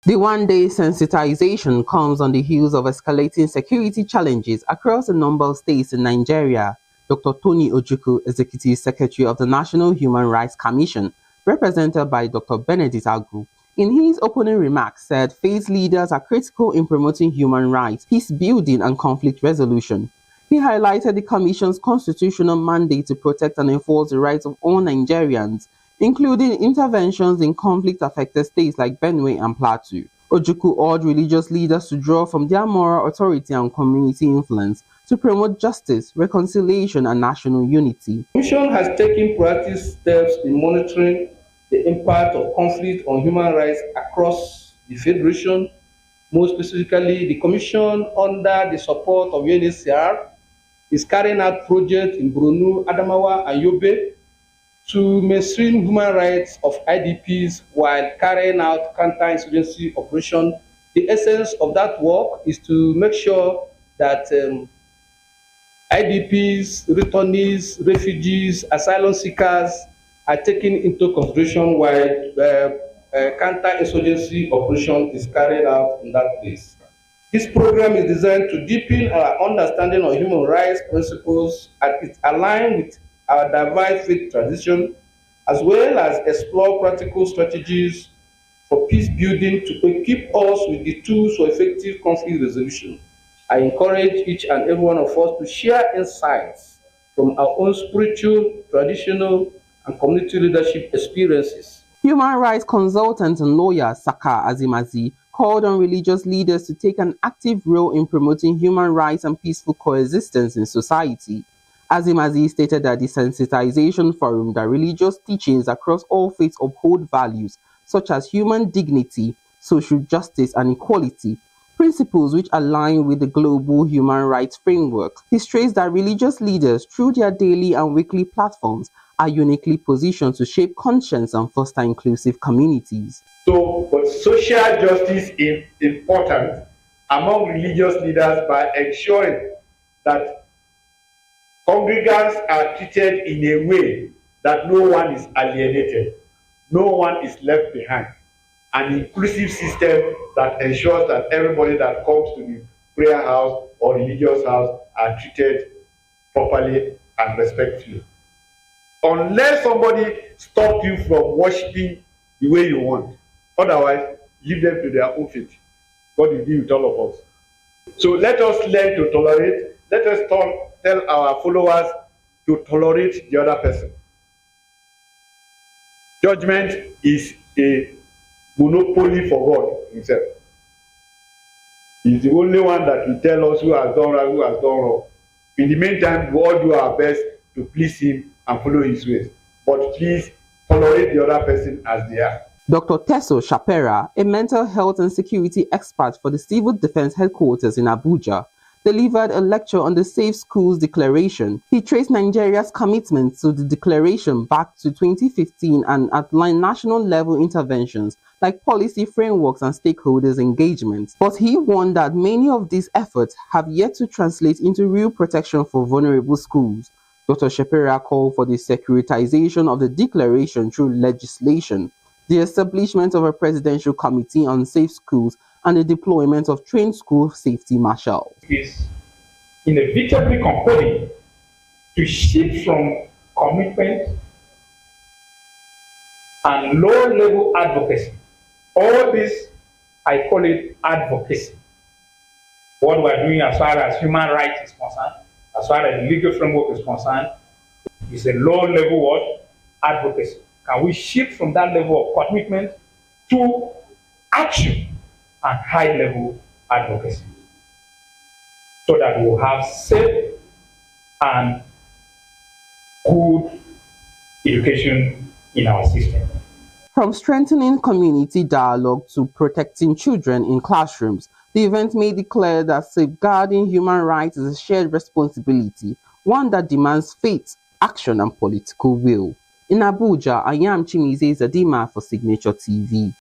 The one-day sensitization comes on the heels of escalating security challenges across a number of states in Nigeria. Dr. Tony Ojukwu, Executive Secretary of the National Human Rights Commission, represented by Dr. Benedict Agu, in his opening remarks said faith leaders are critical in promoting human rights, peace building and conflict resolution. He highlighted the Commission's constitutional mandate to protect and enforce the rights of all Nigerians, including interventions in conflict-affected states like Benue and Plateau. Ojukwu urged religious leaders to draw from their moral authority and community influence to promote justice, reconciliation, and national unity. The Commission has taken proactive steps in monitoring the impact of conflict on human rights across the Federation. More specifically, the Commission, under the support of Nhrc, is carrying out projects in Borno, Adamawa, and Yobe to mainstream human rights of IDPs while carrying out counter-insurgency operation. The essence of that work is to make sure that IDPs, returnees, refugees, asylum seekers are taken into consideration while counter-insurgency operation is carried out in that place. This program is designed to deepen our understanding of human rights principles and it's aligned with our diverse faith tradition, as well as explore practical strategies for peace building to equip us with the tools for effective conflict resolution. I encourage each and every one of us to share insights from our own spiritual, traditional, and community leadership experiences. Human rights consultant and lawyer Saka Azimazi called on religious leaders to take an active role in promoting human rights and peaceful coexistence in society. Azimazi stated that the Sensitization Forum that religious teachings across all faiths uphold values such as human dignity, social justice, and equality, principles which align with the global human rights framework. He stressed that religious leaders, through their daily and weekly platforms, are uniquely positioned to shape conscience and foster inclusive communities. So, but social justice is important among religious leaders by ensuring that congregants are treated in a way that no one is alienated, no one is left behind. An inclusive system that ensures that everybody that comes to the prayer house or religious house are treated properly and respectfully. Unless somebody stops you from worshiping the way you want, otherwise, leave them to their own faith. God will deal with all of us. So let us learn to tolerate. Let us tell our followers to tolerate the other person. Judgment is a monopoly for God himself. He's the only one that will tell us who has done right, who has done wrong. In the meantime, we all do our best to please him and follow his ways. But please tolerate the other person as they are. Dr. Teso Shapera, a mental health and security expert for the Civil Defense Headquarters in Abuja, delivered a lecture on the Safe Schools Declaration. He traced Nigeria's commitment to the declaration back to 2015 and outlined national-level interventions like policy frameworks and stakeholders' engagement. But he warned that many of these efforts have yet to translate into real protection for vulnerable schools. Dr. Shapera called for the securitization of the declaration through legislation, the establishment of a presidential committee on safe schools, and the deployment of trained school safety marshals. Is inevitably compelling to shift from commitment and low-level advocacy. All this, I call it advocacy. What we're doing as far as human rights is concerned, as far as the legal framework is concerned, is a low-level what? Advocacy. Can we shift from that level of commitment to action and high-level advocacy so that we'll have safe and good education in our system? From strengthening community dialogue to protecting children in classrooms, the event made it clear that safeguarding human rights is a shared responsibility, one that demands faith, action, and political will. In Abuja, I am Chimize Zadima for Signature TV.